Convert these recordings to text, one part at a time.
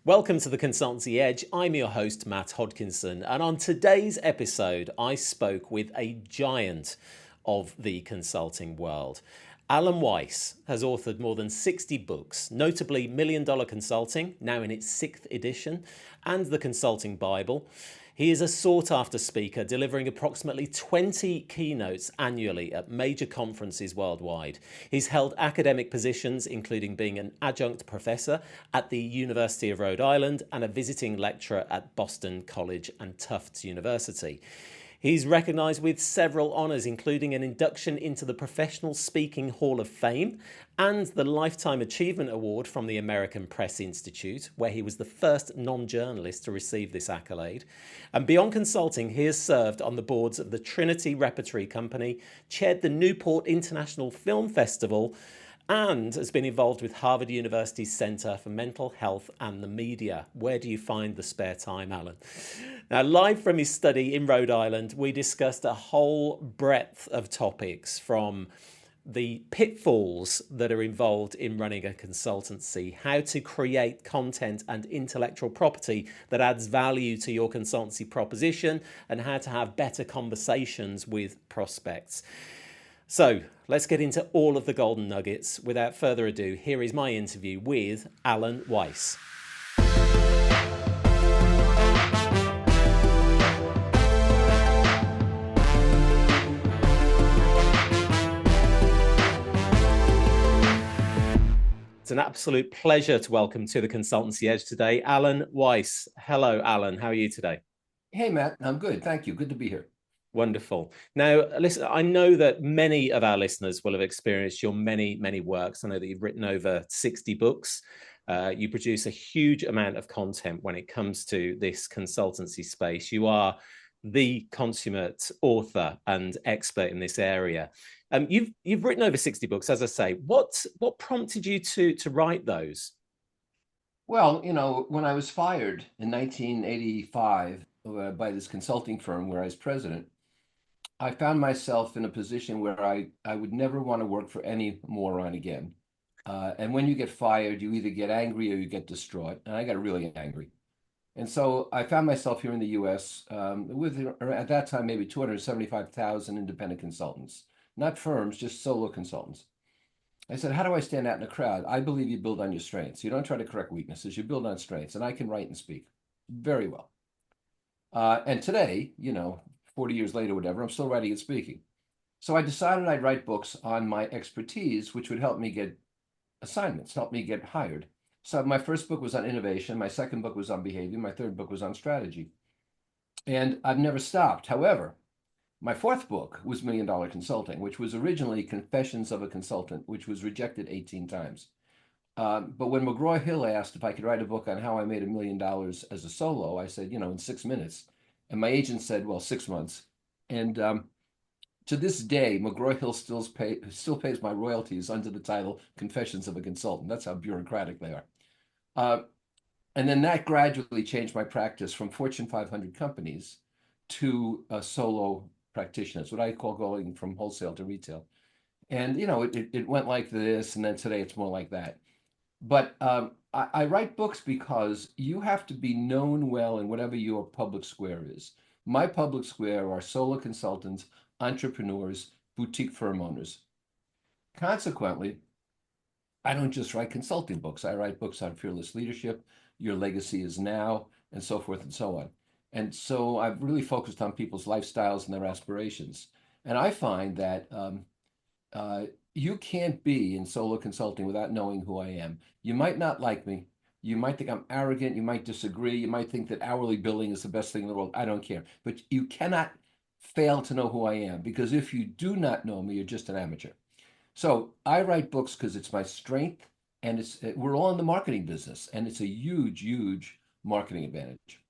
Welcome to the Consultancy Edge. I'm your host, Matt Hodkinson, and on today's episode, I spoke with a giant of the consulting world. Alan Weiss has authored more than 60 books, notably Million Dollar Consulting, now in its 6th edition, and The Consulting Bible. He is a sought-after speaker, delivering approximately 20 keynotes annually at major conferences worldwide. He's held academic positions, including being an adjunct professor at the University of Rhode Island and a visiting lecturer at Boston College and Tufts University. He's recognised with several honours, including an induction into the Professional Speaking Hall of Fame and the Lifetime Achievement Award from the American Press Institute, where he was the first non-journalist to receive this accolade. And beyond consulting, he has served on the boards of the Trinity Repertory Company, chaired the Newport International Film Festival, and has been involved with Harvard University's Centre for Mental Health and the Media. Where do you find the spare time, Alan? Now, live from his study in Rhode Island, we discussed a whole breadth of topics, from the pitfalls that are involved in running a consultancy, how to create content and intellectual property that adds value to your consultancy proposition, and how to have better conversations with prospects. So let's get into all of the golden nuggets. Without further ado, here is my interview with Alan Weiss. It's an absolute pleasure to welcome to the Consultancy Edge today, Alan Weiss. Hello, Alan. How are you today? Hey, Matt. I'm good. Thank you. Good to be here. Wonderful. Now, listen, I know that many of our listeners will have experienced your many works. I know that you've written over 60 books. You produce a huge amount of content when it comes to this consultancy space. You are the consummate author and expert in this area. You've written over 60 books, as I say. What prompted you to write those? Well, when I was fired in 1985 by this consulting firm where I was president, I found myself in a position where I would never want to work for any moron again. And when you get fired, you either get angry or you get distraught. And I got really angry. And so I found myself here in the US with, at that time, maybe 275,000 independent consultants, not firms, just solo consultants. I said, how do I stand out in a crowd? I believe you build on your strengths. You don't try to correct weaknesses. You build on strengths. And I can write and speak very well. And today, 40 years later, whatever, I'm still writing and speaking. So I decided I'd write books on my expertise, which would help me get assignments, help me get hired. So my first book was on innovation. My second book was on behavior. My third book was on strategy. And I've never stopped. However, my fourth book was Million Dollar Consulting, which was originally Confessions of a Consultant, which was rejected 18 times. But when McGraw-Hill asked if I could write a book on how I made $1 million as a solo, I said, in 6 minutes. And my agent said, well, 6 months. And to this day, McGraw-Hill still pays my royalties under the title Confessions of a Consultant. That's how bureaucratic they are. And then that gradually changed my practice from Fortune 500 companies to solo practitioners, what I call going from wholesale to retail. And, it went like this, and then today it's more like that. But I write books because you have to be known well in whatever your public square is. My public square are solo consultants, entrepreneurs, boutique firm owners. Consequently, I don't just write consulting books. I write books on fearless leadership, your legacy is now, and so forth and so on. And so I've really focused on people's lifestyles and their aspirations. And I find that you can't be in solo consulting without knowing who I am. You might not like me. You might think I'm arrogant. You might disagree. You might think that hourly billing is the best thing in the world. I don't care. But you cannot fail to know who I am, because if you do not know me, you're just an amateur. So I write books because it's my strength, and we're all in the marketing business, and it's a huge marketing advantage.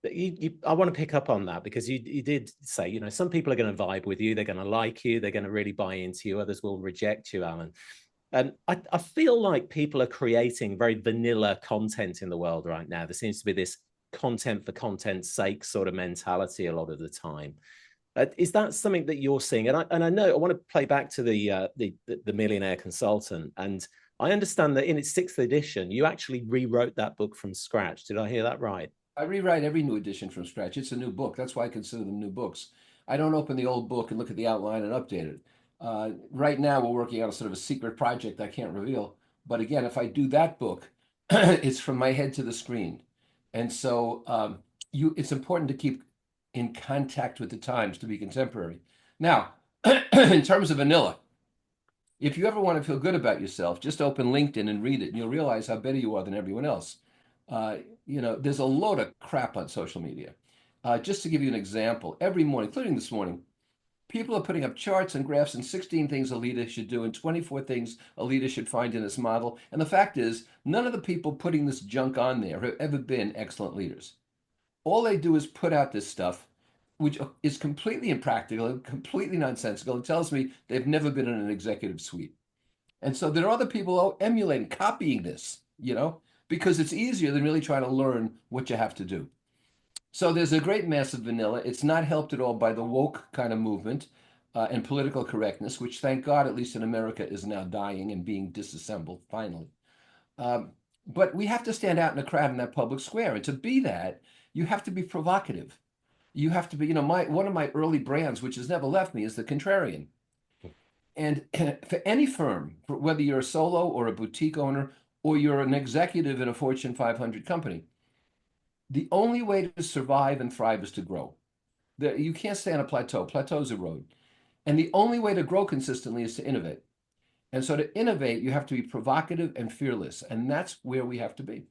I want to pick up on that, because you did say, some people are going to vibe with you, they're going to like you, they're going to really buy into you, others will reject you, Alan. And I feel like people are creating very vanilla content in the world right now. There seems to be this content for content's sake sort of mentality a lot of the time. Is that something that you're seeing? And I know I want to play back to the millionaire consultant, and I understand that in its sixth edition, you actually rewrote that book from scratch. Did I hear that right? I rewrite every new edition from scratch. It's a new book. That's why I consider them new books. I don't open the old book and look at the outline and update it. Right now, we're working on a sort of a secret project I can't reveal. But again, if I do that book, it's from my head to the screen. And so it's important to keep in contact with the times to be contemporary. Now, in terms of vanilla, if you ever want to feel good about yourself, just open LinkedIn and read it, and you'll realize how better you are than everyone else. Uh, there's a load of crap on social media. Just to give you an example, every morning, including this morning, people are putting up charts and graphs and 16 things a leader should do and 24 things a leader should find in this model. And the fact is, none of the people putting this junk on there have ever been excellent leaders. All they do is put out this stuff, which is completely impractical, completely nonsensical. It tells me they've never been in an executive suite. And so there are other people emulating, copying this, because it's easier than really trying to learn what you have to do. So there's a great mass of vanilla. It's not helped at all by the woke kind of movement and political correctness, which, thank God, at least in America, is now dying and being disassembled finally. Um, but we have to stand out in a crowd in that public square. And to be that, you have to be provocative. You have to be, one of my early brands, which has never left me, is the contrarian. And for any firm, whether you're a solo or a boutique owner, or you're an executive in a Fortune 500 company, the only way to survive and thrive is to grow. You can't stay on a plateau. Plateaus erode. And the only way to grow consistently is to innovate. And so to innovate, you have to be provocative and fearless. And that's where we have to be.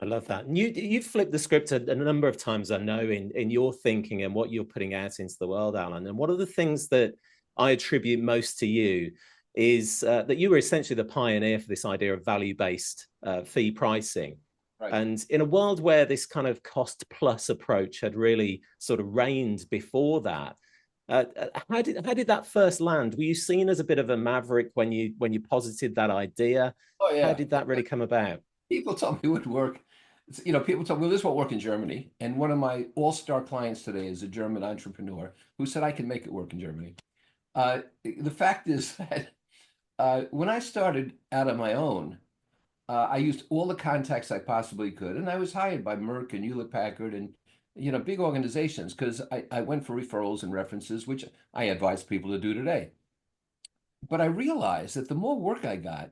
I love that. And you've flipped the script a number of times, I know, in your thinking and what you're putting out into the world, Alan. And one of the things that I attribute most to you is that you were essentially the pioneer for this idea of value-based fee pricing. Right. And in a world where this kind of cost plus approach had really sort of reigned before that, how did that first land? Were you seen as a bit of a maverick when you posited that idea? Oh, yeah. How did that really come about? People told me it would work. People told me, well, this won't work in Germany. And one of my all-star clients today is a German entrepreneur who said, I can make it work in Germany. The fact is that when I started out on my own, I used all the contacts I possibly could. And I was hired by Merck and Hewlett-Packard and, big organizations because I went for referrals and references, which I advise people to do today. But I realized that the more work I got,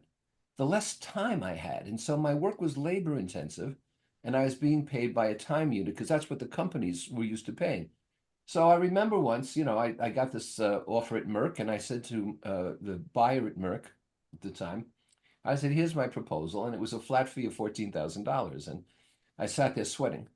the less time I had. And so my work was labor intensive and I was being paid by a time unit because that's what the companies were used to paying. So I remember once, I got this offer at Merck and I said to the buyer at Merck at the time, I said, here's my proposal. And it was a flat fee of $14,000. And I sat there sweating.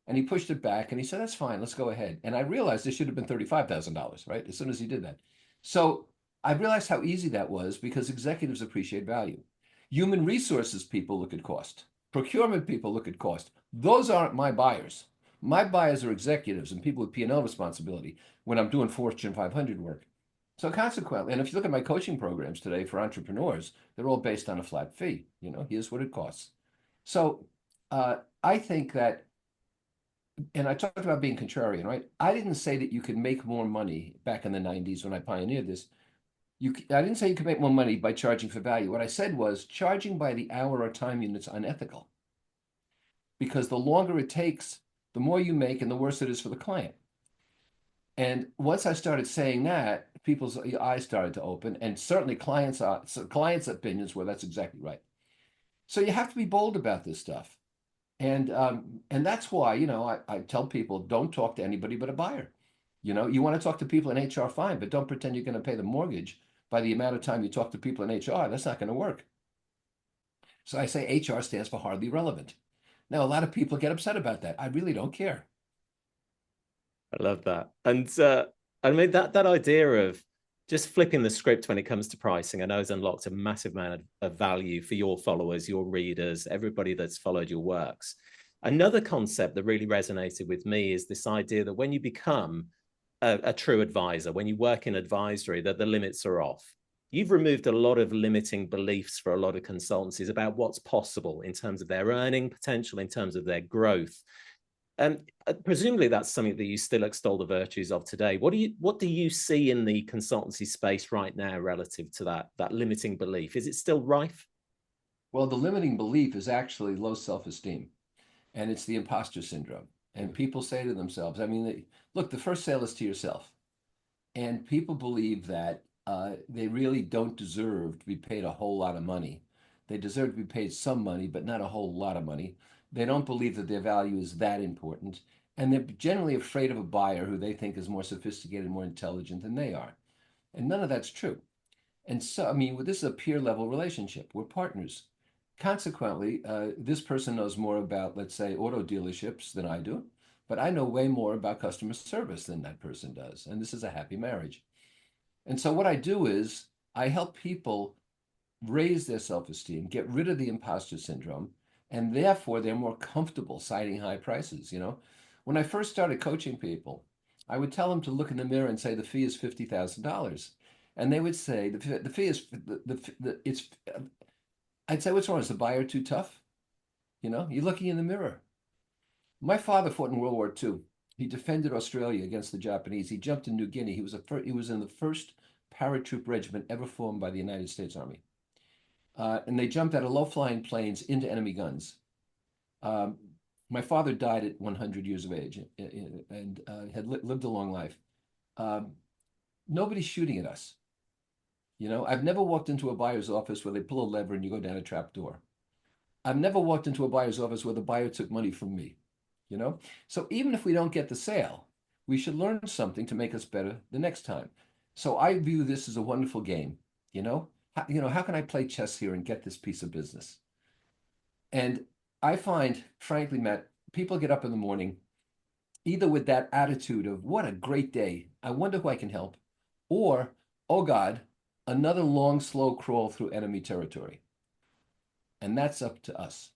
And he pushed it back and he said, that's fine, let's go ahead. And I realized it should have been $35,000, right? As soon as he did that. So I realized how easy that was because executives appreciate value. Human resources people look at cost. Procurement people look at cost. Those aren't my buyers. My buyers are executives and people with P&L responsibility when I'm doing Fortune 500 work. So consequently, and if you look at my coaching programs today for entrepreneurs, they're all based on a flat fee. Here's what it costs. So I think that, and I talked about being contrarian, right? I didn't say that you could make more money back in the 90s when I pioneered this. I didn't say you could make more money by charging for value. What I said was charging by the hour or time unit's unethical because the longer it takes, the more you make and the worse it is for the client. And once I started saying that, people's eyes started to open, and certainly clients' opinions were that's exactly right. So you have to be bold about this stuff, and that's why I tell people don't talk to anybody but a buyer. You want to talk to people in HR, fine, but don't pretend you're going to pay the mortgage by the amount of time you talk to people in HR. That's not going to work. So I say HR stands for hardly relevant. Now, a lot of people get upset about that. I really don't care. I love that. And I mean, that idea of just flipping the script when it comes to pricing, I know has unlocked a massive amount of value for your followers, your readers, everybody that's followed your works. Another concept that really resonated with me is this idea that when you become a true advisor, when you work in advisory, that the limits are off. You've removed a lot of limiting beliefs for a lot of consultancies about what's possible in terms of their earning potential, in terms of their growth. Presumably that's something that you still extol the virtues of today. What do you see in the consultancy space right now relative to that limiting belief? Is it still rife? Well, the limiting belief is actually low self-esteem, and it's the imposter syndrome. And Mm. people say to themselves, I mean, look, the first sale is to yourself. And people believe that they really don't deserve to be paid a whole lot of money. They deserve to be paid some money, but not a whole lot of money. They don't believe that their value is that important. And they're generally afraid of a buyer who they think is more sophisticated, more intelligent than they are. And none of that's true. And so, I mean, this is a peer level relationship. We're partners. Consequently, this person knows more about, let's say, auto dealerships than I do, but I know way more about customer service than that person does. And this is a happy marriage. And so, what I do is I help people raise their self esteem, get rid of the imposter syndrome, and therefore they're more comfortable citing high prices. When I first started coaching people, I would tell them to look in the mirror and say the fee is $50,000. And they would say the fee is it's. I'd say, what's wrong? Is the buyer too tough? You're looking in the mirror. My father fought in World War II. He defended Australia against the Japanese. He jumped in New Guinea. He was in the first paratroop regiment ever formed by the United States Army. And they jumped out of low-flying planes into enemy guns. Um, my father died at 100 years of age and had lived a long life. Um, Nobody's shooting at us. I've never walked into a buyer's office where they pull a lever and you go down a trap door. I've never walked into a buyer's office where the buyer took money from me. you know? So even if we don't get the sale, we should learn something to make us better the next time. So I view this as a wonderful game, you know? How can I play chess here and get this piece of business? And I find, frankly, Matt, people get up in the morning either with that attitude of, what a great day, I wonder who I can help, or, oh God, another long, slow crawl through enemy territory. And that's up to us.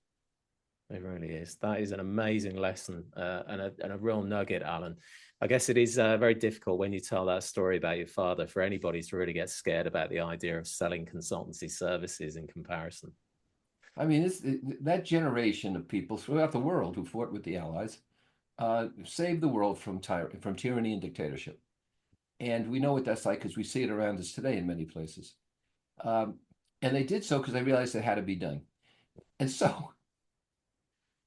It really is. That is an amazing lesson and a real nugget, Alan. I guess it is very difficult when you tell that story about your father for anybody to really get scared about the idea of selling consultancy services in comparison. I mean, that generation of people throughout the world who fought with the Allies saved the world from tyranny and dictatorship. And we know what that's like because we see it around us today in many places. Um, and they did so because they realized it had to be done. And so,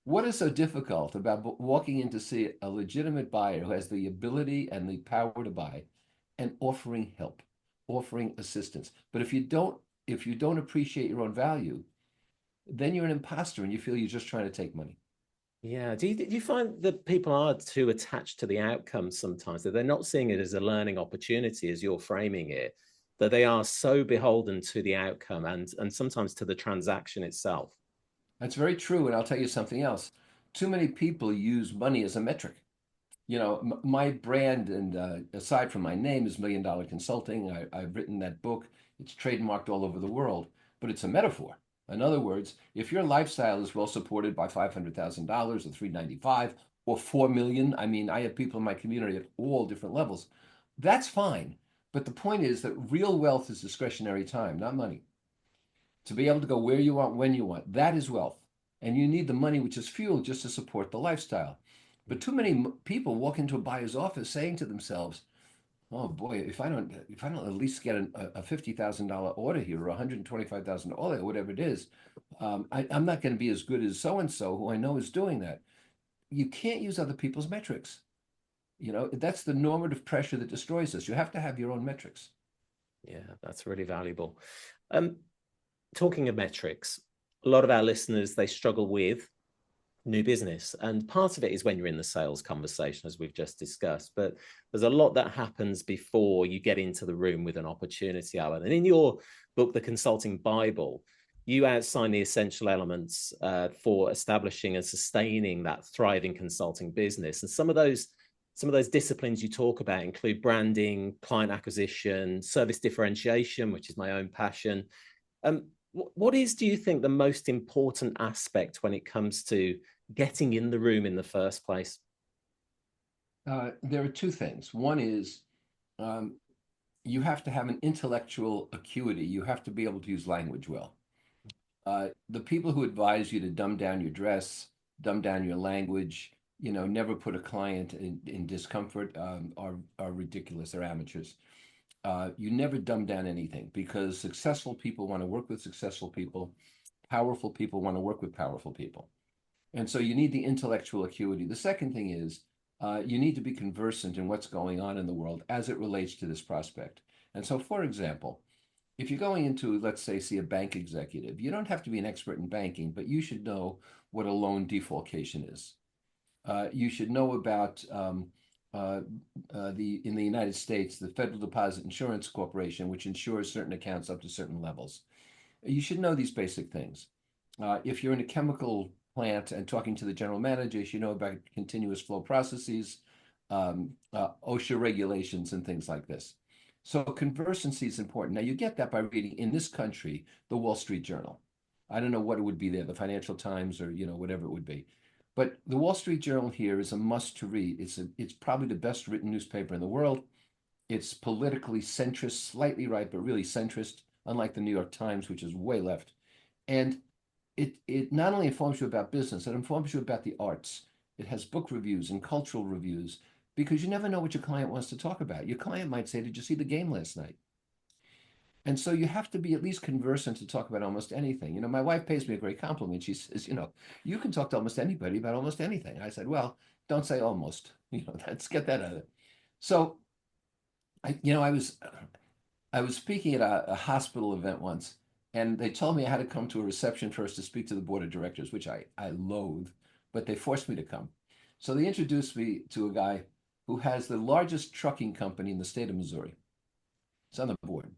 what is so difficult about walking in to see a legitimate buyer who has the ability and the power to buy and offering help, offering assistance? But if you don't appreciate your own value, then you're an imposter and you feel you're just trying to take money. Yeah. Do you find that people are too attached to the outcome sometimes, that they're not seeing it as a learning opportunity as you're framing it, that they are so beholden to the outcome and sometimes to the transaction itself? That's very true. And I'll tell you something else. Too many people use money as a metric. My brand, and aside from my name, is Million Dollar Consulting. I've written that book. It's trademarked all over the world, but it's a metaphor. In other words, if your lifestyle is well supported by $500,000 or 395 or 4 million, I mean, I have people in my community at all different levels. That's fine. But the point is that real wealth is discretionary time, not money. To be able to go where you want, when you want, that is wealth. And you need the money, which is fuel, just to support the lifestyle. But too many people walk into a buyer's office saying to themselves, "Oh boy, if I don't at least get a $50,000 order here or $125,000 order, whatever it is, I'm not going to be as good as so and so who I know is doing that." You can't use other people's metrics. That's the normative pressure that destroys us. You have to have your own metrics. Yeah, that's really valuable. Um, Talking of metrics, a lot of our listeners, they struggle with new business. And part of it is when you're in the sales conversation, as we've just discussed. But there's a lot that happens before you get into the room with an opportunity, Alan. And in your book, The Consulting Bible, you outline the essential elements for establishing and sustaining that thriving consulting business. And some of those disciplines you talk about include branding, client acquisition, service differentiation, which is my own passion. What is, do you think, the most important aspect when it comes to getting in the room in the first place? There are two things. One is um, you have to have an intellectual acuity. You have to be able to use language well. The people who advise you to dumb down your dress, dumb down your language, never put a client in discomfort, are ridiculous. They're amateurs. You never dumb down anything because successful people want to work with successful people. Powerful people want to work with powerful people. And so you need the intellectual acuity. The second thing is you need to be conversant in what's going on in the world as it relates to this prospect. And so, for example, if you're going into, let's say, see a bank executive, you don't have to be an expert in banking, but you should know what a loan defalcation is. You should know about uh, in the United States, the Federal Deposit Insurance Corporation, which insures certain accounts up to certain levels. You should know these basic things. If you're in a chemical plant and talking to the general manager, you should know about continuous flow processes, OSHA regulations, and things like this. So conversancy is important. Now you get that by reading in this country the Wall Street Journal. I don't know what it would be there, the Financial Times or whatever it would be. But the Wall Street Journal here is a must to read. It's probably the best written newspaper in the world. It's politically centrist, slightly right, but really centrist, unlike the New York Times, which is way left. And it not only informs you about business, it informs you about the arts. It has book reviews and cultural reviews because you never know what your client wants to talk about. Your client might say, "Did you see the game last night?" And so you have to be at least conversant to talk about almost anything. My wife pays me a great compliment. She says, you can talk to almost anybody about almost anything. I said, well, don't say almost. Let's get that out of it. So I was speaking at a hospital event once, and they told me I had to come to a reception first to speak to the board of directors, which I loathe, but they forced me to come. So they introduced me to a guy who has the largest trucking company in the state of Missouri. It's on the board.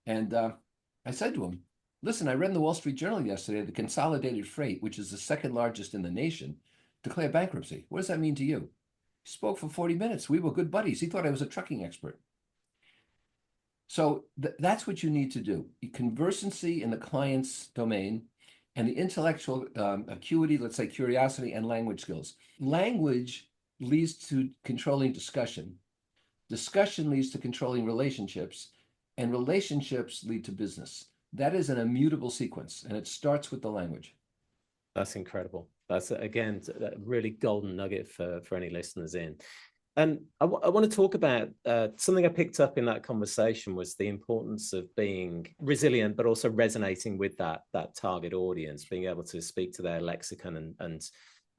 And I said to him, listen, I read in the Wall Street Journal yesterday the Consolidated Freight, which is the second largest in the nation, declared bankruptcy. What does that mean to you? He spoke for 40 minutes. We were good buddies. He thought I was a trucking expert. So that's what you need to do. Conversancy in the client's domain and the intellectual acuity, let's say curiosity and language skills. Language leads to controlling discussion. Discussion leads to controlling relationships, and relationships lead to business. That is an immutable sequence, and it starts with the language. That's incredible. That's, again, a really golden nugget for any listeners in. And I want to talk about something I picked up in that conversation was the importance of being resilient, but also resonating with that target audience, being able to speak to their lexicon and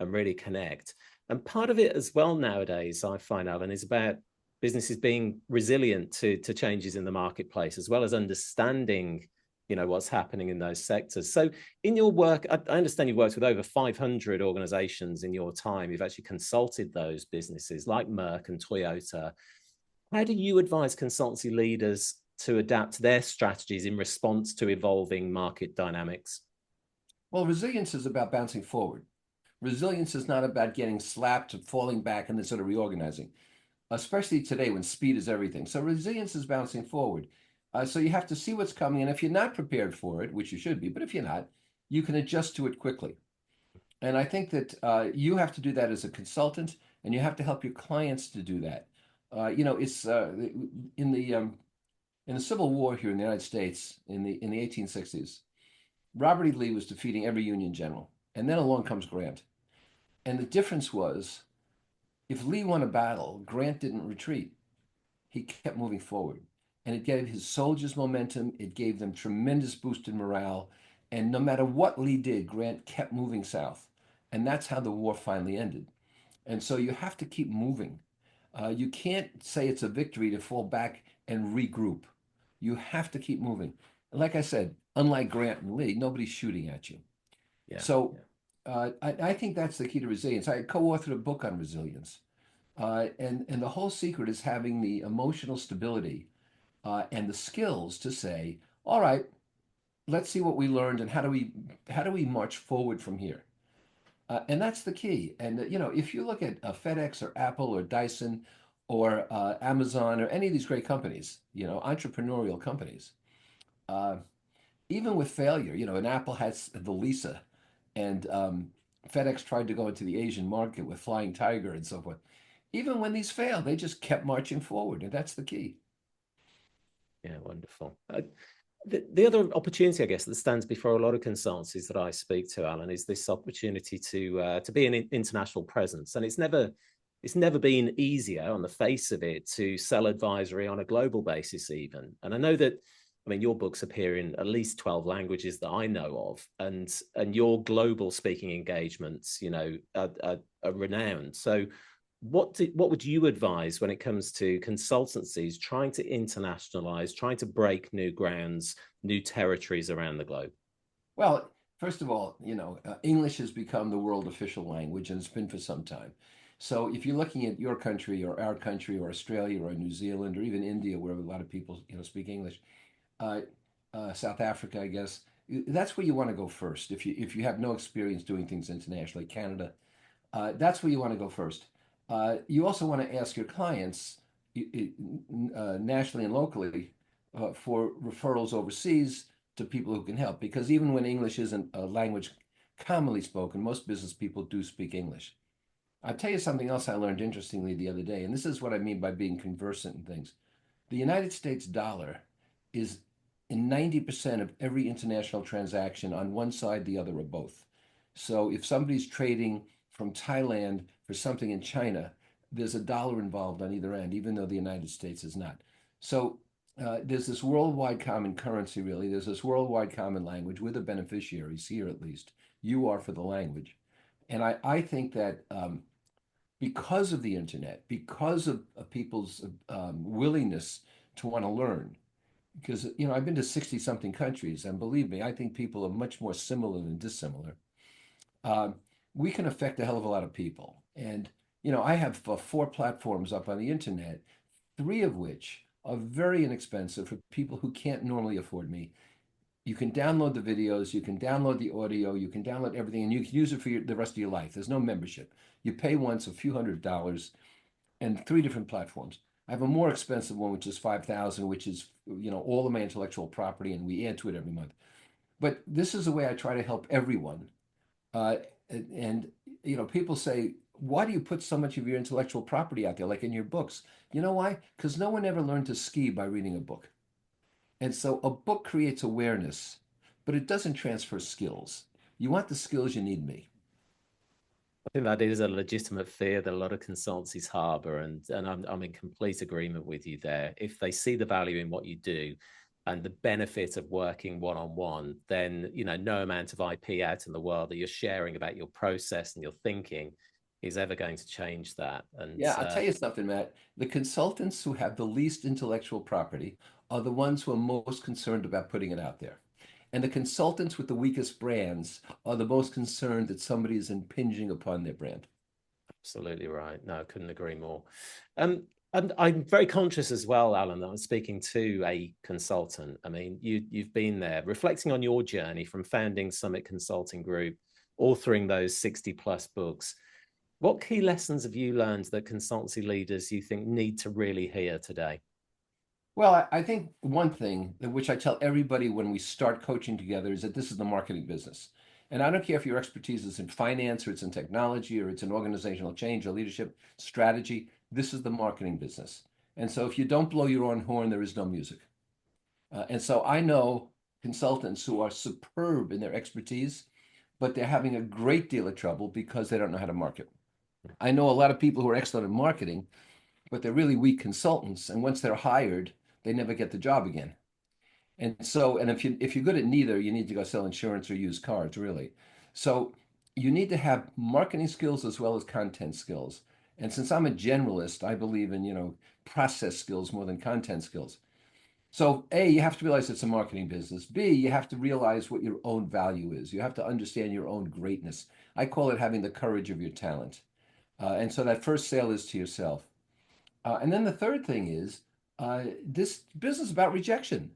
really connect. And part of it as well nowadays, I find, Alan, is about businesses being resilient to changes in the marketplace, as well as understanding what's happening in those sectors. So in your work, I understand you've worked with over 500 organizations in your time. You've actually consulted those businesses like Merck and Toyota. How do you advise consultancy leaders to adapt their strategies in response to evolving market dynamics? Well, resilience is about bouncing forward. Resilience is not about getting slapped, falling back, and then sort of reorganizing, especially today when speed is everything. So resilience is bouncing forward. So you have to see what's coming, and if you're not prepared for it, which you should be, but if you're not, you can adjust to it quickly. And I think that you have to do that as a consultant, and you have to help your clients to do that. It's in the Civil War here in the United States in the 1860s. Robert E. Lee was defeating every Union general, and then along comes Grant. And the difference was, if Lee won a battle, Grant didn't retreat. He kept moving forward. And it gave his soldiers momentum. It gave them tremendous boost in morale. And no matter what Lee did, Grant kept moving south. And that's how the war finally ended. And so you have to keep moving. You can't say it's a victory to fall back and regroup. You have to keep moving. Like I said, unlike Grant and Lee, nobody's shooting at you. Yeah. So I think that's the key to resilience. I co-authored a book on resilience. And the whole secret is having the emotional stability and the skills to say, all right, let's see what we learned and how do we march forward from here. And that's the key. And if you look at FedEx or Apple or Dyson or Amazon or any of these great companies, entrepreneurial companies, even with failure, and Apple has the Lisa, and FedEx tried to go into the Asian market with Flying Tiger and so forth. Even when these failed, they just kept marching forward, and that's the key. Yeah, wonderful. The other opportunity, I guess, that stands before a lot of consultancies that I speak to, Alan, is this opportunity to be an international presence, and it's never been easier on the face of it to sell advisory on a global basis, even. And I know that, I mean, your books appear in at least 12 languages that I know of, and your global speaking engagements, are renowned. So what would you advise when it comes to consultancies trying to internationalize, trying to break new grounds, new territories around the globe? Well, first of all, English has become the world official language, and it's been for some time. So if you're looking at your country or our country or Australia or New Zealand or even India, where a lot of people, speak English, uh, South Africa, I guess, that's where you want to go first. If you have no experience doing things internationally, Canada, that's where you want to go first. You also want to ask your clients nationally and locally for referrals overseas to people who can help. Because even when English isn't a language commonly spoken, most business people do speak English. I'll tell you something else I learned interestingly the other day, and this is what I mean by being conversant in things. The United States dollar is in 90% of every international transaction on one side, the other, or both. So if somebody's trading from Thailand for something in China, there's a dollar involved on either end, even though the United States is not. So there's this worldwide common currency, really. There's this worldwide common language. We're the beneficiaries here, at least. You are for the language. And I think that because of the internet, because of people's willingness to want to learn, because I've been to 60 something countries, and believe me, I think people are much more similar than dissimilar. uh, we can affect a hell of a lot of people. And I have four platforms up on the internet, three of which are very inexpensive for people who can't normally afford me. You can download the videos, you can download the audio, you can download everything, and you can use it for the rest of your life. There's no membership. You pay once a few $100s, and three different platforms. I have a more expensive one, which is 5,000, which is all of my intellectual property, and we add to it every month. But this is the way I try to help everyone. Uh, and people say, why do you put so much of your intellectual property out there, like in your books? You know why? Because no one ever learned to ski by reading a book. And so a book creates awareness, but it doesn't transfer skills. You want the skills, you need me. I think that is a legitimate fear that a lot of consultancies harbor, and I'm in complete agreement with you there. If they see the value in what you do and the benefit of working one on one, then no amount of IP out in the world that you're sharing about your process and your thinking is ever going to change that. And Yeah, I'll tell you something, Matt. The consultants who have the least intellectual property are the ones who are most concerned about putting it out there. And the consultants with the weakest brands are the most concerned that somebody is impinging upon their brand. Absolutely right. No, I couldn't agree more. Um, and I'm very conscious as well, Alan, that I'm speaking to a consultant. I mean, you've been there, reflecting on your journey from founding Summit Consulting Group, authoring those 60 plus books. What key lessons have you learned that consultancy leaders you think need to really hear today? Well, I think one thing which I tell everybody when we start coaching together is that this is the marketing business. And I don't care if your expertise is in finance or it's in technology or it's in organizational change or leadership strategy, this is the marketing business. And so if you don't blow your own horn, there is no music. And so I know consultants who are superb in their expertise, but they're having a great deal of trouble because they don't know how to market. I know a lot of people who are excellent in marketing, but they're really weak consultants. And once they're hired, they never get the job again. And so, and if you're good at neither, you need to go sell insurance or use cars, really. So you need to have marketing skills as well as content skills. And since I'm a generalist, I believe in, process skills more than content skills. So A, you have to realize it's a marketing business. B, you have to realize what your own value is. You have to understand your own greatness. I call it having the courage of your talent. And so that first sale is to yourself. And then the third thing is this business is about rejection.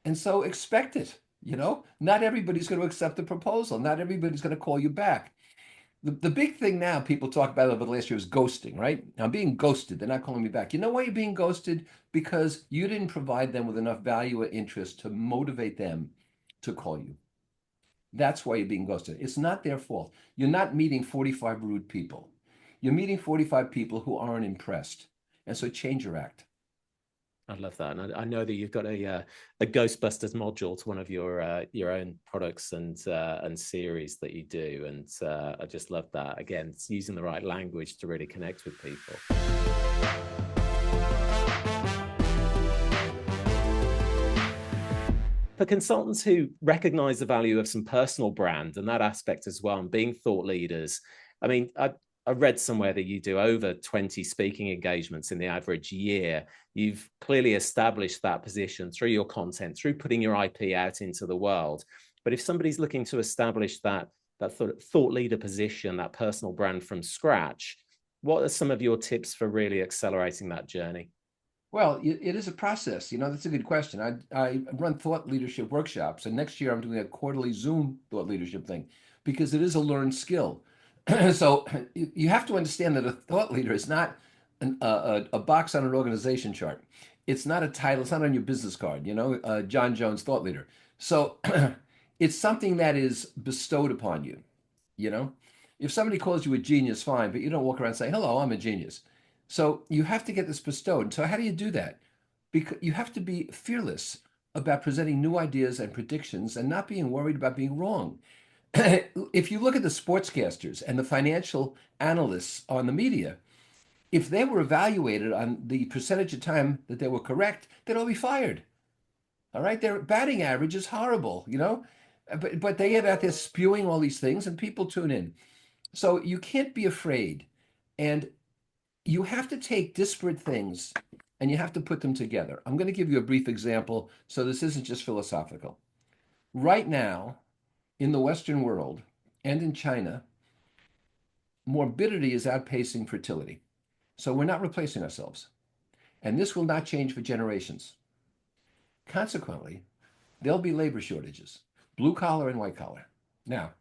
And so expect it. Not everybody's going to accept the proposal. Not everybody's going to call you back. The big thing now people talk about over the last year is ghosting, right? I'm being ghosted. They're not calling me back. You know why you're being ghosted? Because you didn't provide them with enough value or interest to motivate them to call you. That's why you're being ghosted. It's not their fault. You're not meeting 45 rude people. You're meeting 45 people who aren't impressed. And so change your act. I love that, and I know that you've got a Ghostbusters module to one of your own products and series that you do, and I just love that. Again, it's using the right language to really connect with people. For consultants who recognize the value of some personal brand and that aspect as well, and being thought leaders, I mean, I read somewhere that you do over 20 speaking engagements in the average year. You've clearly established that position through your content, through putting your IP out into the world. But if somebody's looking to establish that thought leader position, that personal brand from scratch, what are some of your tips for really accelerating that journey? Well, it is a process. That's a good question. I run thought leadership workshops, and next year I'm doing a quarterly Zoom thought leadership thing because it is a learned skill. So you have to understand that a thought leader is not a box on an organization chart. It's not a title. It's not on your business card, John Jones, thought leader. So it's something that is bestowed upon you, you know? If somebody calls you a genius, fine, but you don't walk around saying, hello, I'm a genius. So you have to get this bestowed. So how do you do that? Because you have to be fearless about presenting new ideas and predictions and not being worried about being wrong. If you look at the sportscasters and the financial analysts on the media, if they were evaluated on the percentage of time that they were correct, they'd all be fired. All right, their batting average is horrible, but they get out there spewing all these things and people tune in. So you can't be afraid. And you have to take disparate things and you have to put them together. I'm going to give you a brief example so this isn't just philosophical. Right now, in the Western world and in China, morbidity is outpacing fertility. So we're not replacing ourselves. And this will not change for generations. Consequently, there'll be labor shortages, blue collar and white collar. Now,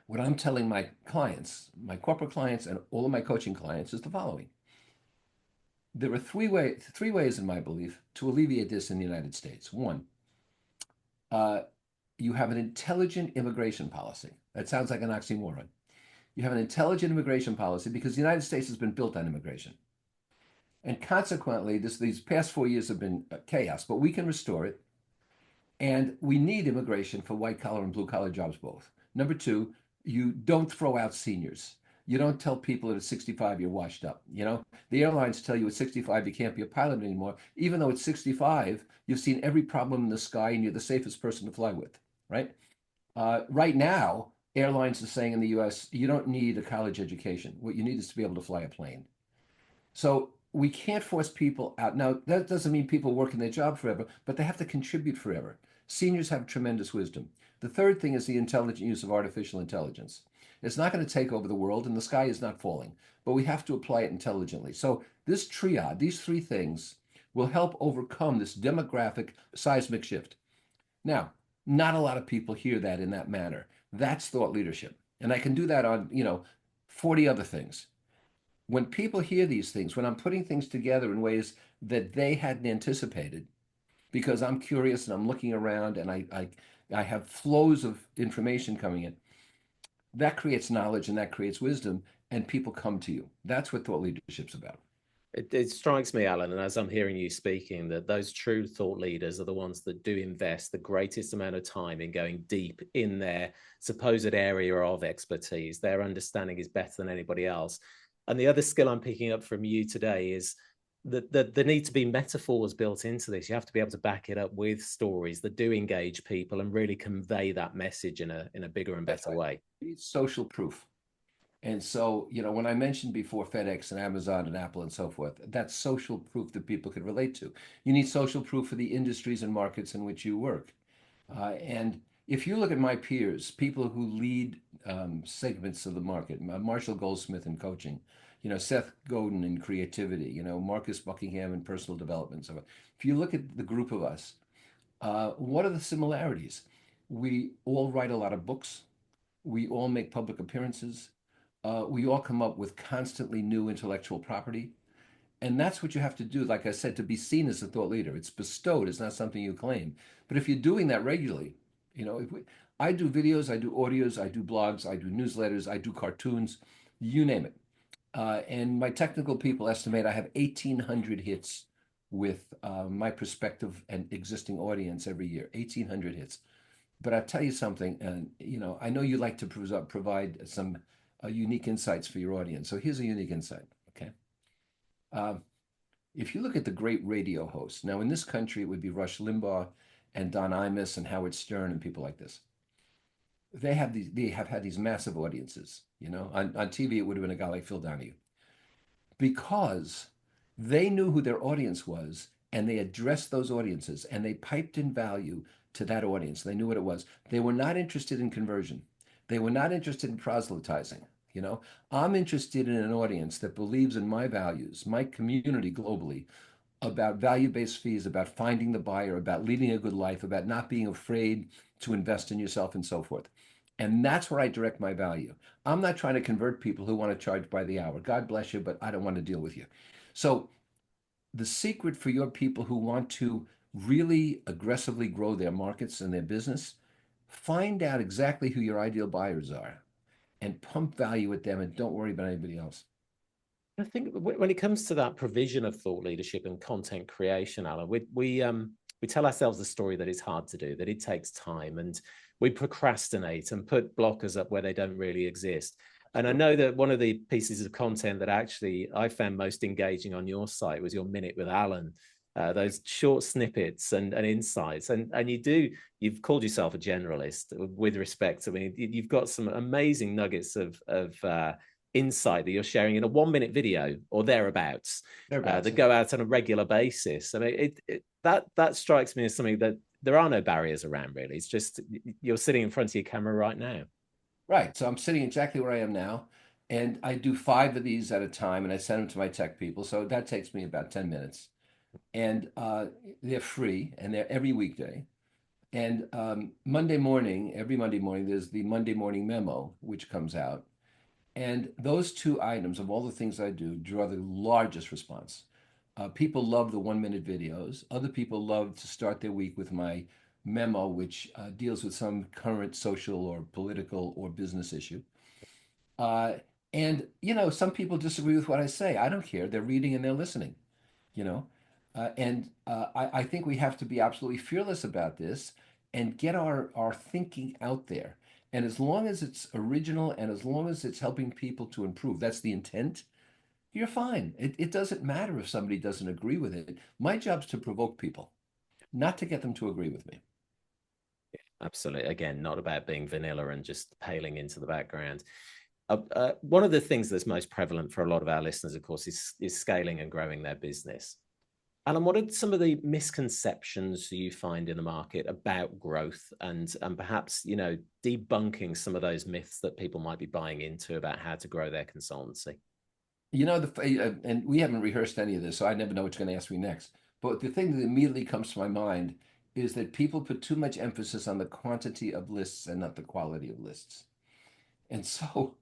what I'm telling my clients, my corporate clients, and all of my coaching clients is the following. There are three ways, in my belief, to alleviate this in the United States. One, you have an intelligent immigration policy. That sounds like an oxymoron. You have an intelligent immigration policy because the United States has been built on immigration. And consequently, these past 4 years have been chaos, but we can restore it. And we need immigration for white collar and blue collar jobs both. Number two, you don't throw out seniors. You don't tell people that at 65 you're washed up. The airlines tell you at 65 you can't be a pilot anymore, even though at 65 you've seen every problem in the sky and you're the safest person to fly with, right? Right now, airlines are saying in the US, you don't need a college education. What you need is to be able to fly a plane. So we can't force people out. Now, that doesn't mean people work in their job forever, but they have to contribute forever. Seniors have tremendous wisdom. The third thing is the intelligent use of artificial intelligence. It's not going to take over the world, and the sky is not falling, but we have to apply it intelligently. So this triad, these three things, will help overcome this demographic seismic shift. Now, not a lot of people hear that in that manner. That's thought leadership. And I can do that on, 40 other things. When people hear these things, when I'm putting things together in ways that they hadn't anticipated, because I'm curious and I'm looking around and I have flows of information coming in, that creates knowledge and that creates wisdom, and people come to you. That's what thought leadership's about. It strikes me, Alan, and as I'm hearing you speaking, that those true thought leaders are the ones that do invest the greatest amount of time in going deep in their supposed area of expertise. Their understanding is better than anybody else. And the other skill I'm picking up from you today is that there need to be metaphors built into this. You have to be able to back it up with stories that do engage people and really convey that message in a bigger and better way. It's social proof. And so, when I mentioned before FedEx and Amazon and Apple and so forth, that's social proof that people can relate to. You need social proof for the industries and markets in which you work. And if you look at my peers, people who lead segments of the market, Marshall Goldsmith in coaching, Seth Godin in creativity, Marcus Buckingham in personal development. So if you look at the group of us, what are the similarities? We all write a lot of books. We all make public appearances. We all come up with constantly new intellectual property. And that's what you have to do, like I said, to be seen as a thought leader. It's bestowed, it's not something you claim. But if you're doing that regularly, I do videos, I do audios, I do blogs, I do newsletters, I do cartoons, you name it. And my technical people estimate I have 1,800 hits with my prospective and existing audience every year, 1,800 hits. But I'll tell you something, and I know you like to provide some unique insights for your audience. So here's a unique insight, okay? Uh, if you look at the great radio hosts, now in this country, it would be Rush Limbaugh and Don Imus and Howard Stern and people like this. They have had these massive audiences. On TV, it would have been a guy like Phil Donahue because they knew who their audience was and they addressed those audiences and they piped in value to that audience. They knew what it was. They were not interested in conversion. They were not interested in proselytizing. I'm interested in an audience that believes in my values, my community globally, about value-based fees, about finding the buyer, about leading a good life, about not being afraid to invest in yourself and so forth. And that's where I direct my value. I'm not trying to convert people who want to charge by the hour. God bless you, but I don't want to deal with you. So the secret for your people who want to really aggressively grow their markets and their business, find out exactly who your ideal buyers are and pump value with them and don't worry about anybody else. I think when it comes to that provision of thought leadership and content creation, Alan, we tell ourselves the story that it's hard to do, that it takes time, and we procrastinate and put blockers up where they don't really exist. And I know that one of the pieces of content that actually I found most engaging on your site was your Minute with Alan. Those short snippets and insights, and you've called yourself a generalist with respect. I mean, you've got some amazing nuggets of insight that you're sharing in a 1 minute video or thereabouts, that go out on a regular basis. I mean, that strikes me as something that there are no barriers around, really. It's just you're sitting in front of your camera right now. Right. So I'm sitting exactly where I am now. And I do 5 of these at a time and I send them to my tech people. So that takes me about 10 minutes. And they're free and they're every weekday. And every Monday morning, there's the Monday morning memo, which comes out. And those 2 items of all the things I do draw the largest response. People love the 1 minute videos. Other people love to start their week with my memo, which deals with some current social or political or business issue. Uh, and some people disagree with what I say. I don't care. They're reading and they're listening, you know. I think we have to be absolutely fearless about this and get our thinking out there. And as long as it's original and as long as it's helping people to improve, that's the intent, you're fine. It doesn't matter if somebody doesn't agree with it. My job's to provoke people, not to get them to agree with me. Absolutely. Again, not about being vanilla and just paling into the background. One of the things that's most prevalent for a lot of our listeners, of course, is scaling and growing their business. Alan, what are some of the misconceptions you find in the market about growth and perhaps, debunking some of those myths that people might be buying into about how to grow their consultancy? And we haven't rehearsed any of this, so I never know what you're going to ask me next. But the thing that immediately comes to my mind is that people put too much emphasis on the quantity of lists and not the quality of lists. And so,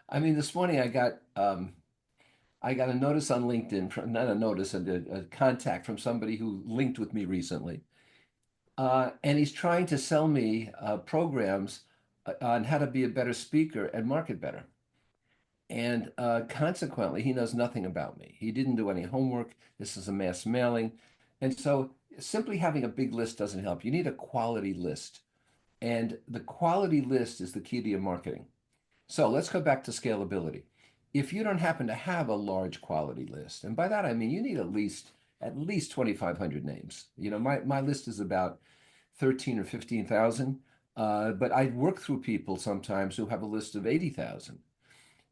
I mean, this morning I got a notice on LinkedIn, not a notice, a contact from somebody who linked with me recently. And he's trying to sell me programs on how to be a better speaker and market better. And consequently, he knows nothing about me. He didn't do any homework. This is a mass mailing. And so simply having a big list doesn't help. You need a quality list. And the quality list is the key to your marketing. So let's go back to scalability. If you don't happen to have a large quality list, and by that I mean you need at least 2,500 names. My list is about 13 or 15,000, but I work through people sometimes who have a list of 80,000.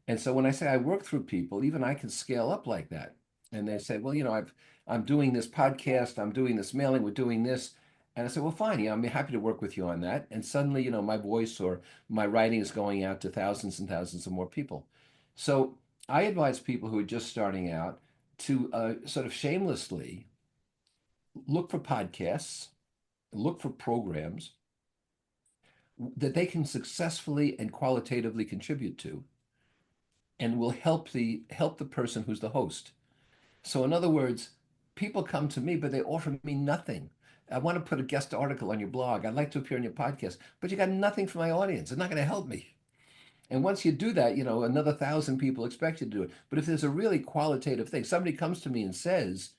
And so when I say I work through people, even I can scale up like that. And they say, well, I'm doing this podcast, I'm doing this mailing, we're doing this. And I said, well, fine, I'm happy to work with you on that. And suddenly, my voice or my writing is going out to thousands and thousands of more people. So I advise people who are just starting out to sort of shamelessly look for podcasts, look for programs that they can successfully and qualitatively contribute to and will help the person who's the host. So in other words, people come to me, but they offer me nothing. I want to put a guest article on your blog. I'd like to appear on your podcast, but you got nothing for my audience. It's not going to help me. And once you do that, another 1,000 people expect you to do it. But if there's a really qualitative thing, somebody comes to me and says,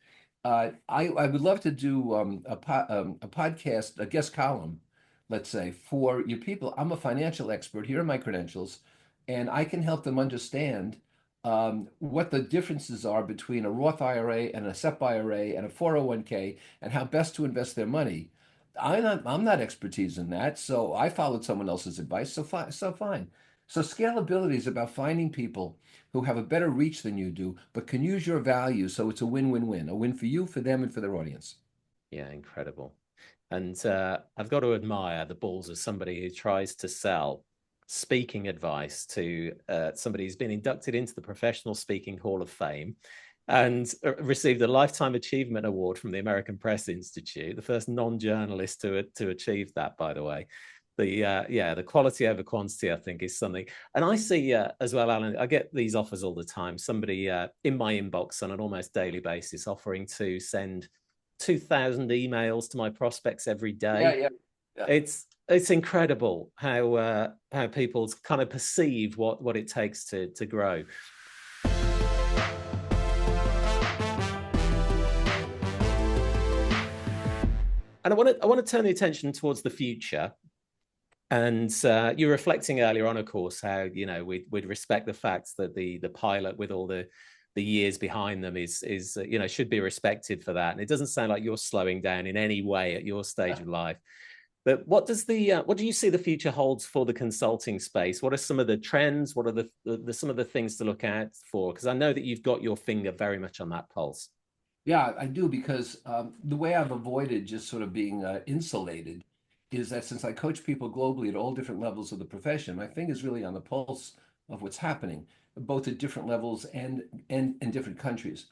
I would love to do a podcast, a guest column, let's say, for your people. I'm a financial expert. Here are my credentials, and I can help them understand what the differences are between a Roth IRA and a SEP IRA and a 401k and how best to invest their money. I'm not expertise in that, so I followed someone else's advice. So fine. So scalability is about finding people who have a better reach than you do, but can use your value so it's a win-win-win, a win for you, for them, and for their audience. Yeah, incredible. And I've got to admire the balls of somebody who tries to sell speaking advice to somebody who's been inducted into the Professional Speaking Hall of Fame and received a Lifetime Achievement Award from the American Press Institute, the first non-journalist to achieve that, by the way. The quality over quantity, I think, is something. And I see as well, Alan, I get these offers all the time. Somebody in my inbox on an almost daily basis offering to send 2,000 emails to my prospects every Yeah, day. yeah, yeah. It's incredible how people kind of perceive what it takes to grow. And I want to turn the attention towards the future. And you were reflecting earlier on, of course, how we'd respect the fact that the pilot with all the years behind them is should be respected for that. And it doesn't sound like you're slowing down in any way at your stage of life. But what do you see the future holds for the consulting space? What are some of the trends? What are some of the things to look out for? Because I know that you've got your finger very much on that pulse. Yeah, I do because the way I've avoided just sort of being insulated is that since I coach people globally at all different levels of the profession, my finger's really on the pulse of what's happening, both at different levels and in different countries.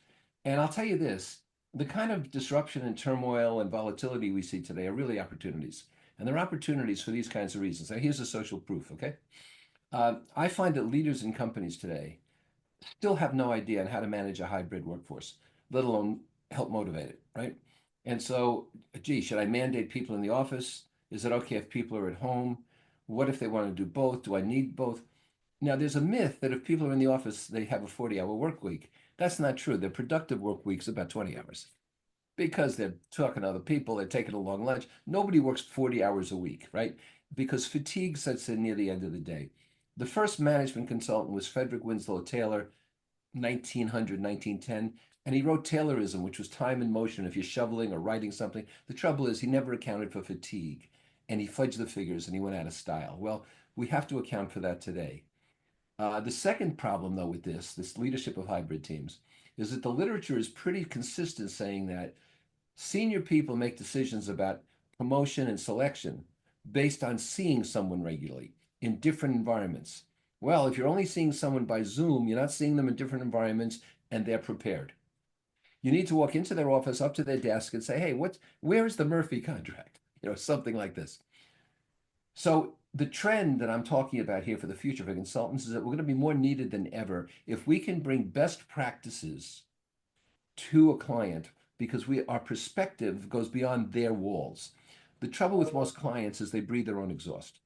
And I'll tell you this, the kind of disruption and turmoil and volatility we see today are really opportunities. And they're opportunities for these kinds of reasons. Now, here's the social proof, okay? I find that leaders in companies today still have no idea on how to manage a hybrid workforce, let alone help motivate it, right? And so, gee, should I mandate people in the office? Is it okay if people are at home? What if they want to do both? Do I need both? Now, there's a myth that if people are in the office, they have a 40-hour work week. That's not true. Their productive work week's about 20 hours because they're talking to other people, they're taking a long lunch. Nobody works 40 hours a week, right? Because fatigue sets in near the end of the day. The first management consultant was Frederick Winslow Taylor, 1900, 1910. And he wrote Taylorism, which was time and motion. If you're shoveling or writing something, the trouble is he never accounted for fatigue. And he fudged the figures and he went out of style. Well, we have to account for that today. The second problem, though, with this leadership of hybrid teams, is that the literature is pretty consistent saying that senior people make decisions about promotion and selection based on seeing someone regularly in different environments. Well, if you're only seeing someone by Zoom, you're not seeing them in different environments and they're prepared. You need to walk into their office, up to their desk and say, hey, where is the Murphy contract? Something like this. So the trend that I'm talking about here for the future for consultants is that we're going to be more needed than ever if we can bring best practices to a client because our perspective goes beyond their walls. The trouble with most clients is they breathe their own exhaust.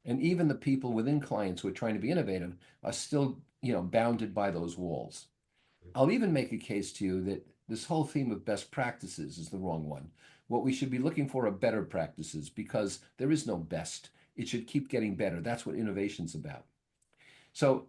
And even the people within clients who are trying to be innovative are still, bounded by those walls. I'll even make a case to you that this whole theme of best practices is the wrong one. What we should be looking for are better practices because there is no best. It should keep getting better. That's what innovation's about. So,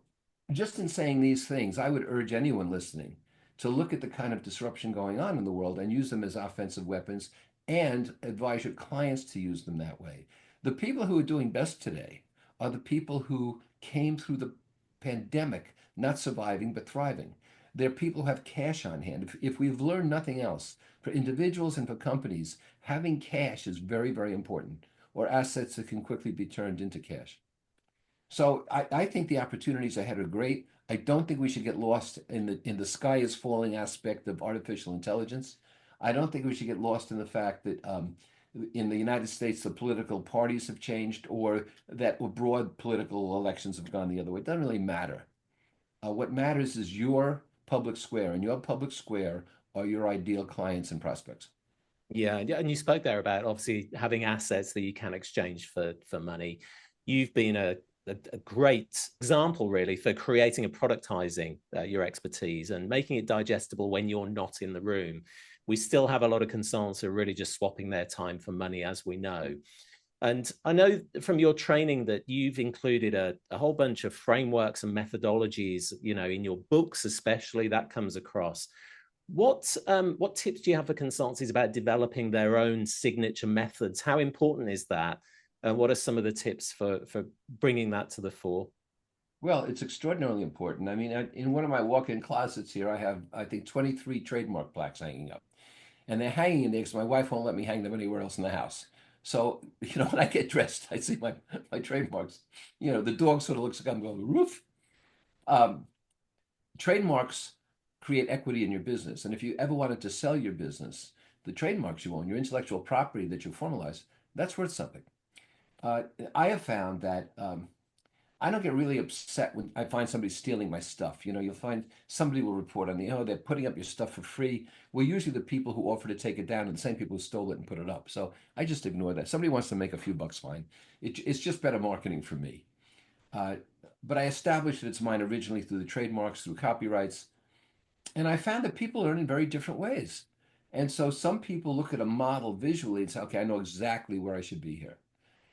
just in saying these things, I would urge anyone listening to look at the kind of disruption going on in the world and use them as offensive weapons and advise your clients to use them that way. The people who are doing best today are the people who came through the pandemic not surviving but thriving. They're people who have cash on hand. If we've learned nothing else, for individuals and for companies, having cash is very, very important, or assets that can quickly be turned into cash. So I think the opportunities ahead are great. I don't think we should get lost in the sky is falling aspect of artificial intelligence. I don't think we should get lost in the fact that in the United States the political parties have changed or that broad political elections have gone the other way. It doesn't really matter. What matters is your public square, and your public square are your ideal clients and prospects. Yeah, and you spoke there about obviously having assets that you can exchange for money. You've been a great example, really, for creating and productizing your expertise and making it digestible when you're not in the room. we still have a lot of consultants who are really just swapping their time for money, as we know. And I know from your training that you've included a whole bunch of frameworks and methodologies, in your books, especially that comes across. What tips do you have for consultancies about developing their own signature methods? How important is that? And what are some of the tips for bringing that to the fore? Well, it's extraordinarily important. I mean, in one of my walk-in closets here, I have, I think, 23 trademark plaques hanging up. And they're hanging in there because my wife won't let me hang them anywhere else in the house. So, when I get dressed, I see my trademarks. The dog sort of looks like I'm going, roof. Um, Trademarks create equity in your business. And if you ever wanted to sell your business, the trademarks you own, your intellectual property that you formalize, that's worth something. Uh, I have found that I don't get really upset when I find somebody stealing my stuff. You'll find somebody will report on they're putting up your stuff for free. Well, usually the people who offer to take it down are the same people who stole it and put it up. So I just ignore that. Somebody wants to make a few bucks, fine. It's just better marketing for me. Uh, but I established that it's mine originally through the trademarks, through copyrights. And I found that people learn in very different ways. And so some people look at a model visually and say, okay, I know exactly where I should be here.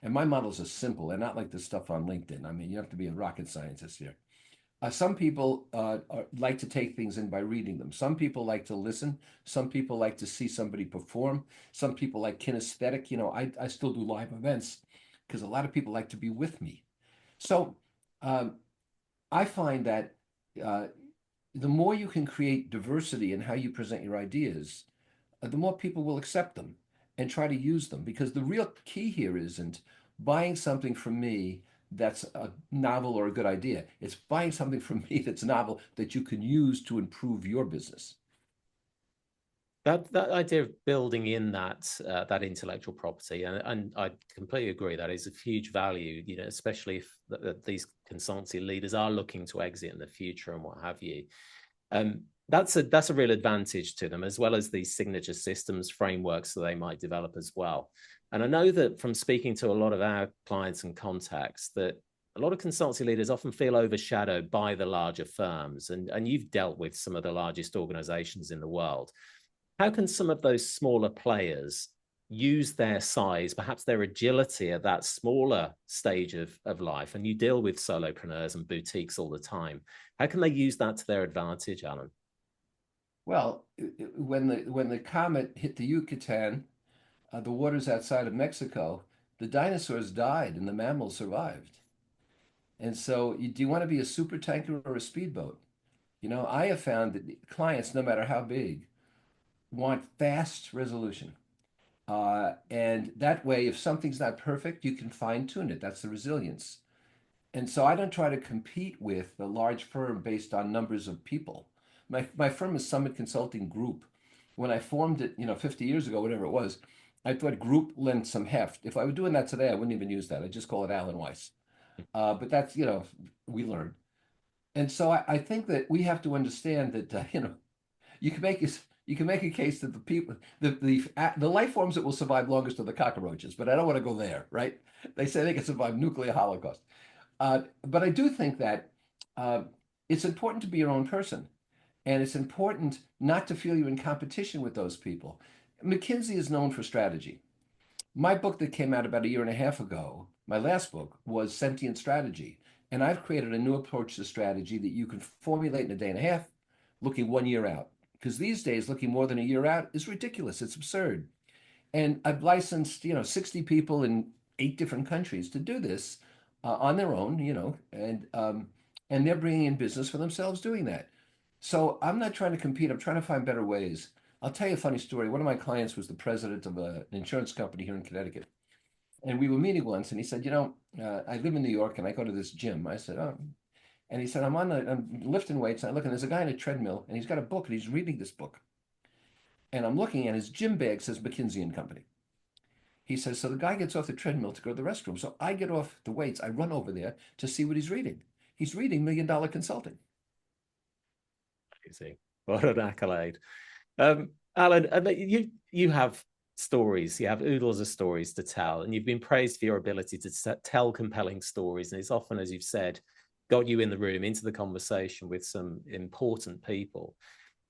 And my models are simple. They're not like the stuff on LinkedIn. I mean, you have to be a rocket scientist here. Some people like to take things in by reading them. Some people like to listen. Some people like to see somebody perform. Some people like kinesthetic. I still do live events because a lot of people like to be with me. So um, I find that uh, the more you can create diversity in how you present your ideas, the more people will accept them and try to use them. Because the real key here isn't buying something from me that's a novel or a good idea. It's buying something from me that's novel that you can use to improve your business. That idea of building in that intellectual property, and I completely agree, that is of huge value. Especially if these consultancy leaders are looking to exit in the future and what have you. That's a real advantage to them, as well as these signature systems frameworks that they might develop as well. And I know that from speaking to a lot of our clients and contacts, that a lot of consultancy leaders often feel overshadowed by the larger firms, and you've dealt with some of the largest organizations in the world. How can some of those smaller players use their size, perhaps their agility at that smaller stage of life? And you deal with solopreneurs and boutiques all the time. How can they use that to their advantage, Alan? Well, when the comet hit the Yucatan, the waters outside of Mexico, the dinosaurs died and the mammals survived. And so, do you want to be a super tanker or a speedboat? I have found that clients, no matter how big, want fast resolution. And that way, if something's not perfect, you can fine tune it. That's the resilience. And so I don't try to compete with a large firm based on numbers of people. My firm is Summit Consulting Group. When I formed it, 50 years ago, whatever it was, I thought group lent some heft. If I were doing that today, I wouldn't even use that. I'd just call it Alan Weiss. But that's, we learn. And so I think that we have to understand that, you can make a case that the people the life forms that will survive longest are the cockroaches, but I don't want to go there, right? They say they can survive nuclear holocaust. But I do think that uh, it's important to be your own person, and it's important not to feel you're in competition with those people. McKinsey is known for strategy. My book that came out about a year and a half ago, my last book, was Sentient Strategy. And I've created a new approach to strategy that you can formulate in a day and a half, looking 1 year out. Because these days, looking more than a year out is ridiculous. It's absurd. And I've licensed, 60 people in 8 different countries to do this on their own, and they're bringing in business for themselves doing that. So I'm not trying to compete. I'm trying to find better ways. I'll tell you a funny story. One of my clients was the president of an insurance company here in Connecticut. And we were meeting once, and he said, I live in New York and I go to this gym. I said, oh. And he said, I'm lifting weights. And I look, and there's a guy in a treadmill, and he's got a book, and he's reading this book. And I'm looking, and his gym bag says McKinsey and Company. He says, so the guy gets off the treadmill to go to the restroom. So I get off the weights. I run over there to see what he's reading. He's reading $1 Million Consulting. Amazing. What an accolade. Alan, you have stories, you have oodles of stories to tell, and you've been praised for your ability to tell compelling stories. And it's often, as you've said, got you in the room, into the conversation with some important people.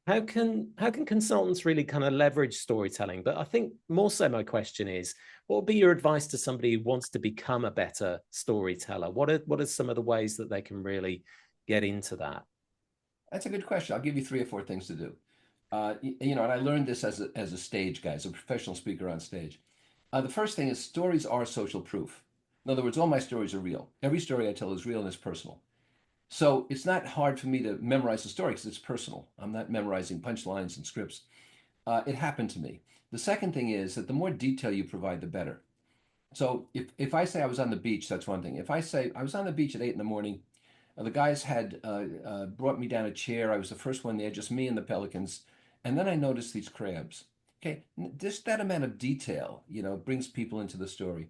How can consultants really kind of leverage storytelling? But I think more so my question is, what would be your advice to somebody who wants to become a better storyteller? What are some of the ways that they can really get into that? That's a good question. I'll give you three or four things to do. And I learned this as a stage guy, as a professional speaker on stage. The first thing is stories are social proof. In other words, all my stories are real. Every story I tell is real and is personal. So it's not hard for me to memorize the story because it's personal. I'm not memorizing punchlines and scripts. It happened to me. The second thing is that the more detail you provide, the better. So if I say I was on the beach, that's one thing. If I say I was on the beach at 8 in the morning, the guys had brought me down a chair. I was the first one there, just me and the pelicans. And then I noticed these crabs. Okay, just that amount of detail, brings people into the story.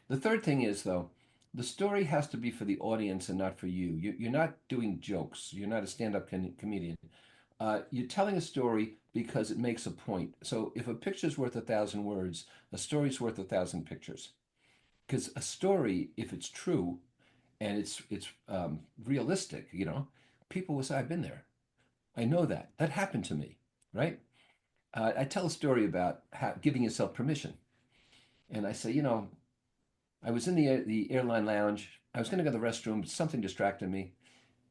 The third thing is, though, the story has to be for the audience and not for you. You're not doing jokes. You're not a stand-up comedian. You're telling a story because it makes a point. So if a picture's worth 1,000 words, a story's worth 1,000 pictures. Because a story, if it's true and it's realistic, people will say, "I've been there. I know that. That happened to me." Right? I tell a story about giving yourself permission, and I say, I was in the airline lounge. I was going to go to the restroom, but something distracted me,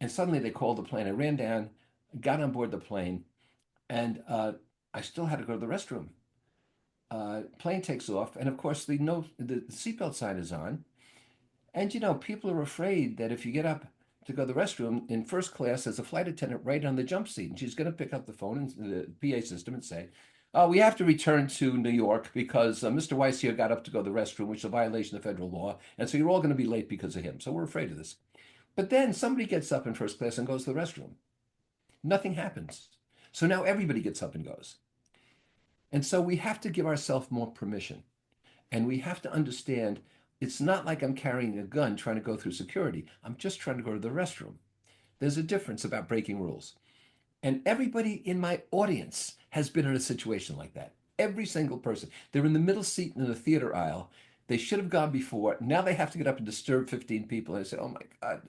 and suddenly they called the plane. I ran down, got on board the plane, and I still had to go to the restroom. Plane takes off, and of course the seatbelt sign is on, and people are afraid that if you get up to go to the restroom in first class, there's a flight attendant right on the jump seat, and she's going to pick up the phone and the PA system and say, "Oh, we have to return to New York because Mr. Weiss here got up to go to the restroom, which is a violation of federal law, and so you're all going to be late because of him." So we're afraid of this. But then somebody gets up in first class and goes to the restroom. Nothing happens. So now everybody gets up and goes. And so we have to give ourselves more permission. And we have to understand it's not like I'm carrying a gun trying to go through security. I'm just trying to go to the restroom. There's a difference about breaking rules. And everybody in my audience has been in a situation like that. Every single person. They're in the middle seat in the theater aisle. They should have gone before. Now they have to get up and disturb 15 people. And I say, "Oh my God."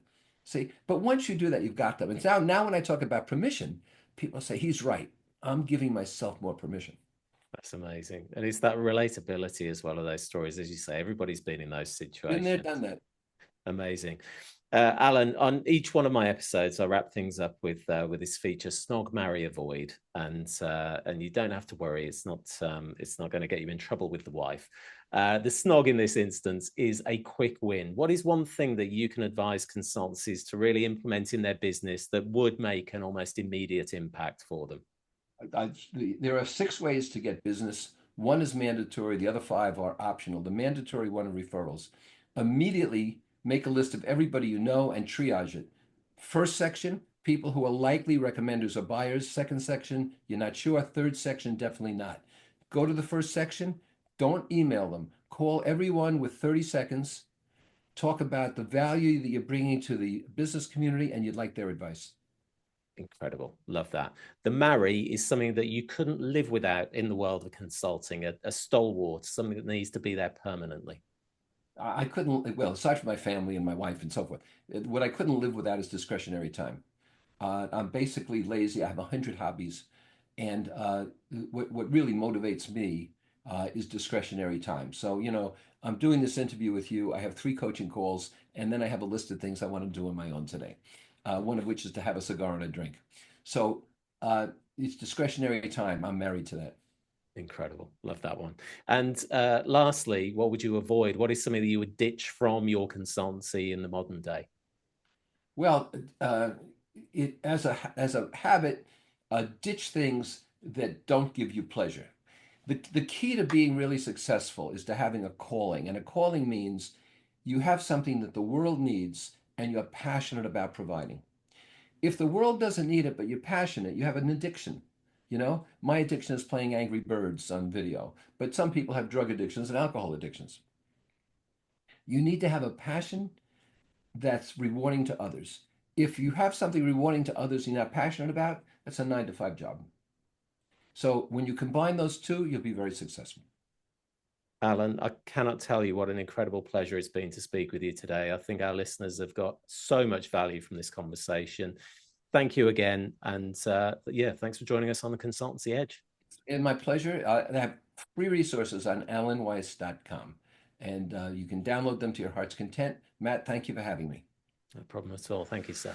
See, but once you do that, you've got them. And now when I talk about permission, people say, "He's right. I'm giving myself more permission." That's amazing. And it's that relatability as well of those stories. As you say, everybody's been in those Been there, situations. done that. Amazing. Alan, on each one of my episodes, I wrap things up with this feature: snog, marry, avoid, and you don't have to worry. It's not going to get you in trouble with the wife. The snog in this instance is a quick win. What is one thing that you can advise consultancies to really implement in their business that would make an almost immediate impact for them? There are 6 ways to get business. One is mandatory, the other 5 are optional. The mandatory one are referrals. Immediately make a list of everybody you know and triage it. First section, people who are likely recommenders or buyers. Second section, you're not sure. Third section, definitely not. Go to the first section, don't email them. Call everyone with 30 seconds. Talk about the value that you're bringing to the business community and you'd like their advice. Incredible. Love that. The marry is something that you couldn't live without in the world of consulting, a stalwart, something that needs to be there permanently. I couldn't, well, aside from my family and my wife and so forth, what I couldn't live without is discretionary time. I'm basically lazy. I have 100 hobbies. And what really motivates me is discretionary time. So, I'm doing this interview with you. I have 3 coaching calls, and then I have a list of things I want to do on my own today, one of which is to have a cigar and a drink. So it's discretionary time. I'm married to that. Incredible. Love that one. And lastly, what would you avoid? What is something that you would ditch from your consultancy in the modern day? Well, it as a habit, ditch things that don't give you pleasure. The key to being really successful is to having a calling, and a calling means you have something that the world needs and you're passionate about providing. If the world doesn't need it, but you're passionate, you have an addiction. My addiction is playing Angry Birds on video, but some people have drug addictions and alcohol addictions. You need to have a passion that's rewarding to others. If you have something rewarding to others you're not passionate about, that's a 9 to 5 job. So when you combine those two, you'll be very successful. Alan, I cannot tell you what an incredible pleasure it's been to speak with you today. I think our listeners have got so much value from this conversation. thank you again. And yeah, thanks for joining us on the Consultancy Edge. And my pleasure. I have free resources on alanweiss.com, and you can download them to your heart's content. Matt, thank you for having me. No problem at all. Thank you, sir.